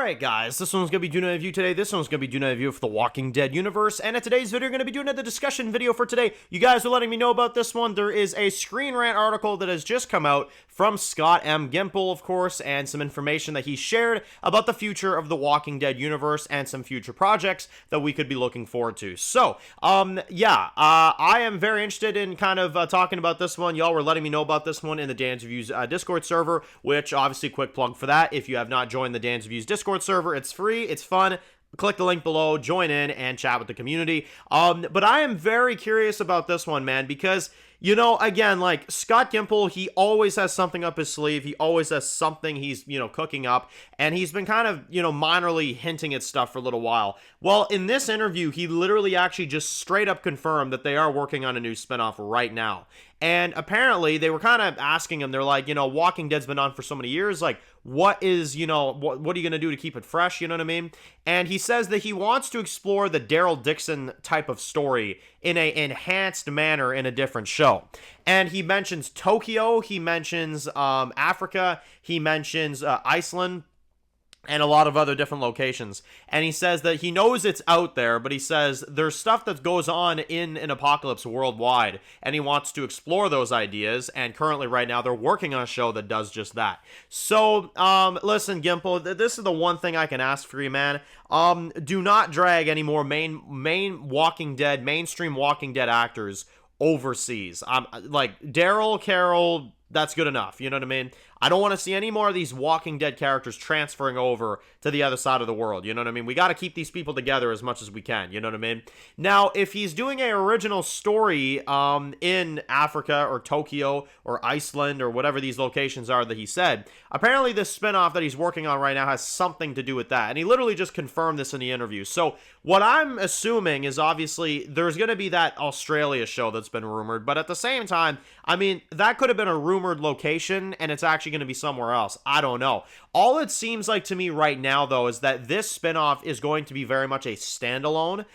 Alright guys, this one's going to be doing a review today. This one's going to be doing a review for the Walking Dead universe. And in today's video, we're going to be doing the discussion video for today. You guys are letting me know about this one. There is a Screen Rant article that has just come out from Scott M. Gimple, of course, and some information that he shared about the future of the Walking Dead universe and some future projects that we could be looking forward to. So, I am very interested in kind of talking about this one. Y'all were letting me know about this one in the Dan's Reviews Discord server, which obviously quick plug for that. If you have not joined the Dan's Reviews Discord server, it's free, it's fun. Click the link below, join in, and chat with the community. But I am very curious about this one, man, because, you know, again, like, Scott Gimple, he always has something up his sleeve. He always has something he's, cooking up, and he's been kind of, minorly hinting at stuff for a little while. Well, in this interview, he literally actually just straight up confirmed that they are working on a new spinoff right now. And apparently, they were kind of asking him, they're like, Walking Dead's been on for so many years, like, what is, what are you going to do to keep it fresh, you know what I mean? And he says that he wants to explore the Daryl Dixon type of story in a enhanced manner in a different show. And he mentions Tokyo, he mentions Africa, he mentions Iceland, and a lot of other different locations. And he says that he knows it's out there, but he says there's stuff that goes on in an apocalypse worldwide, and he wants to explore those ideas, and currently right now they're working on a show that does just that. So, listen, Gimple, this is the one thing I can ask for you, man. Do not drag any more mainstream Walking Dead actors overseas. Like, Daryl, Carol, that's good enough, you know what I mean? I don't want to see any more of these Walking Dead characters transferring over to the other side of the world, you know what I mean? We got to keep these people together as much as we can, you know what I mean? Now, if he's doing an original story in Africa or Tokyo or Iceland or whatever these locations are that he said, apparently this spinoff that he's working on right now has something to do with that, and he literally just confirmed this in the interview. So what I'm assuming is obviously there's going to be that Australia show that's been rumored, but at the same time, I mean, that could have been a rumored location, and it's actually going to be somewhere else. I don't know. All it seems like to me right now, though, is that this spinoff is going to be very much a standalone,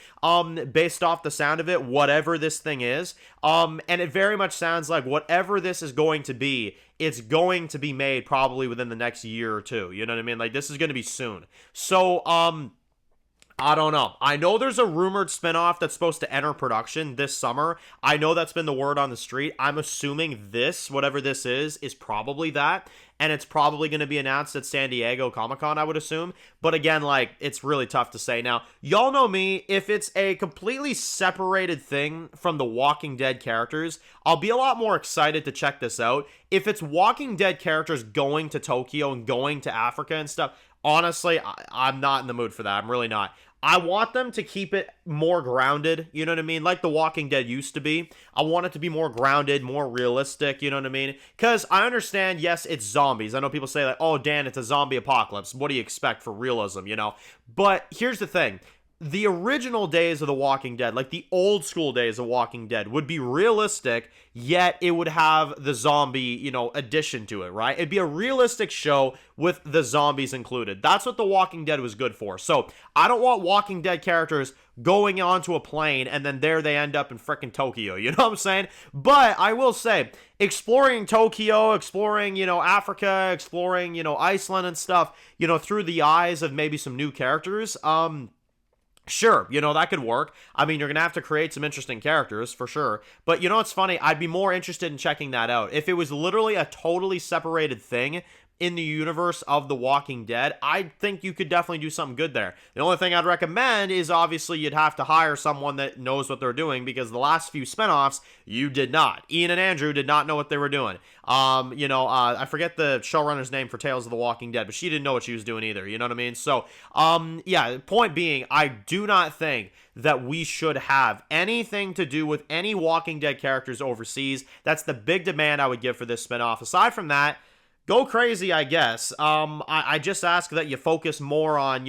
based off the sound of it, whatever this thing is. And it very much sounds like whatever this is going to be, it's going to be made probably within the next year or two. You know what I mean? Like, this is going to be soon. So, I don't know. I know there's a rumored spinoff that's supposed to enter production this summer. I know that's been the word on the street. I'm assuming this, whatever this is probably that. And it's probably going to be announced at San Diego Comic-Con, I would assume. But again, like, it's really tough to say. Now, y'all know me. If it's a completely separated thing from the Walking Dead characters, I'll be a lot more excited to check this out. If it's Walking Dead characters going to Tokyo and going to Africa and stuff, honestly, I'm not in the mood for that. I'm really not. I want them to keep it more grounded, you know what I mean? Like The Walking Dead used to be. I want it to be more grounded, more realistic, you know what I mean? Because I understand, yes, it's zombies. I know people say, like, oh, Dan, it's a zombie apocalypse. What do you expect for realism, you know? But here's the thing. The original days of The Walking Dead, like the old school days of Walking Dead, would be realistic, yet it would have the zombie, addition to it, right? It'd be a realistic show with the zombies included. That's what The Walking Dead was good for. So, I don't want Walking Dead characters going onto a plane and then there they end up in frickin' Tokyo, you know what I'm saying? But I will say, exploring Tokyo, exploring, Africa, exploring, Iceland and stuff, through the eyes of maybe some new characters, sure, that could work. I mean, you're going to have to create some interesting characters, for sure. But what's funny? I'd be more interested in checking that out. If it was literally a totally separated thing in the universe of The Walking Dead, I think you could definitely do something good there. The only thing I'd recommend is obviously you'd have to hire someone that knows what they're doing, because the last few spinoffs, you did not. Ian and Andrew did not know what they were doing. I forget the showrunner's name for Tales of the Walking Dead, but she didn't know what she was doing either, you know what I mean? So, point being, I do not think that we should have anything to do with any Walking Dead characters overseas. That's the big demand I would give for this spinoff. Aside from that, go crazy, I guess. I just ask that you focus more on,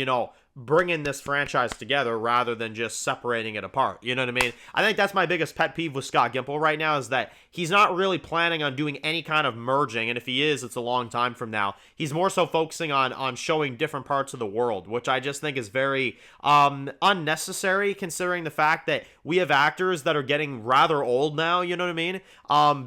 bringing this franchise together rather than just separating it apart. You know what I mean? I think that's my biggest pet peeve with Scott Gimple right now, is that he's not really planning on doing any kind of merging, and if he is, it's a long time from now. He's more so focusing on showing different parts of the world, which I just think is very unnecessary, considering the fact that we have actors that are getting rather old now, you know what I mean?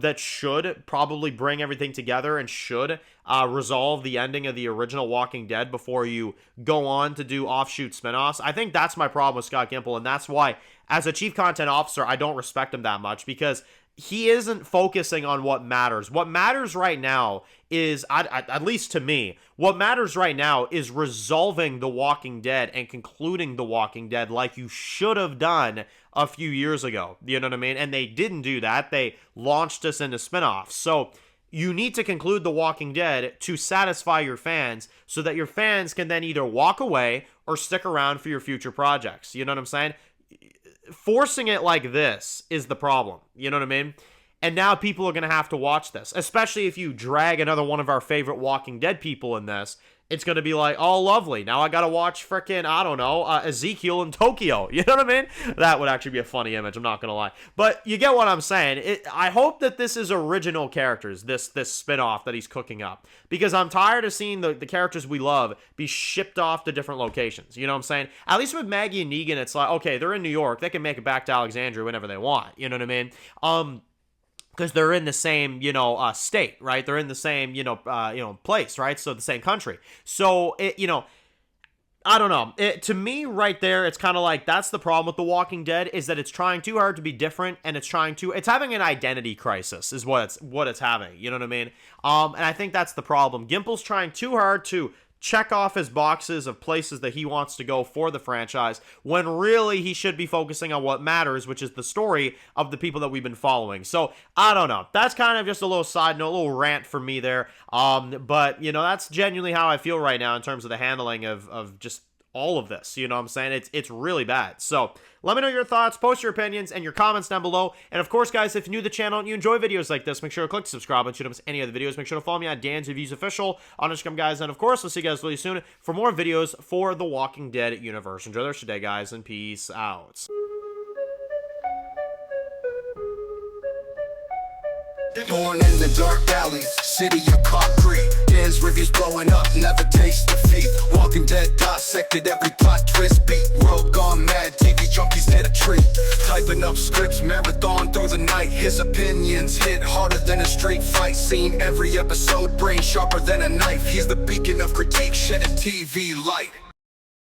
That should probably bring everything together and should resolve the ending of the original Walking Dead before you go on to do offshoot spinoffs. I think that's my problem with Scott Gimple, and that's why, as a chief content officer, I don't respect him that much, because he isn't focusing on what matters. What matters right now is, at least to me, what matters right now is resolving The Walking Dead and concluding The Walking Dead like you should have done a few years ago. You know what I mean? And they didn't do that. They launched us into spinoffs. So you need to conclude The Walking Dead to satisfy your fans, so that your fans can then either walk away or stick around for your future projects. You know what I'm saying? Forcing it like this is the problem. You know what I mean? And now people are going to have to watch this, especially if you drag another one of our favorite Walking Dead people in this. It's going to be like, oh, lovely. Now I got to watch frickin', I don't know, Ezekiel in Tokyo. You know what I mean? That would actually be a funny image. I'm not going to lie. But you get what I'm saying. I hope that this is original characters, this spinoff that he's cooking up. Because I'm tired of seeing the characters we love be shipped off to different locations. You know what I'm saying? At least with Maggie and Negan, it's like, okay, they're in New York. They can make it back to Alexandria whenever they want. You know what I mean? Because they're in the same, state, right? They're in the same, place, right? So the same country. So, I don't know. To me, right there, it's kind of like, that's the problem with The Walking Dead, is that it's trying too hard to be different, and it's having an identity crisis, is what it's having. You know what I mean? And I think that's the problem. Gimple's trying too hard to check off his boxes of places that he wants to go for the franchise, when really he should be focusing on what matters, which is the story of the people that we've been following. So, I don't know. That's kind of just a little side note, a little rant for me there. But, that's genuinely how I feel right now in terms of the handling of just all of this. You know what I'm saying? It's really bad. So, let me know your thoughts, post your opinions, and your comments down below. And of course, guys, if you're new to the channel and you enjoy videos like this, make sure to click subscribe and you don't miss any other videos. Make sure to follow me on Dan's Reviews Official on Instagram, guys. And of course, we'll see you guys really soon for more videos for the Walking Dead universe. Enjoy the rest of your day, guys, and peace out. Born in the dark alleys, city of concrete. Dan's reviews blowing up, never taste defeat. Walking Dead dissected, every plot twist beat. World gone mad, TV junkies hit a treat. Typing up scripts, marathon through the night. His opinions hit harder than a street fight scene. Every episode, brain sharper than a knife. He's the beacon of critique, shedding TV light.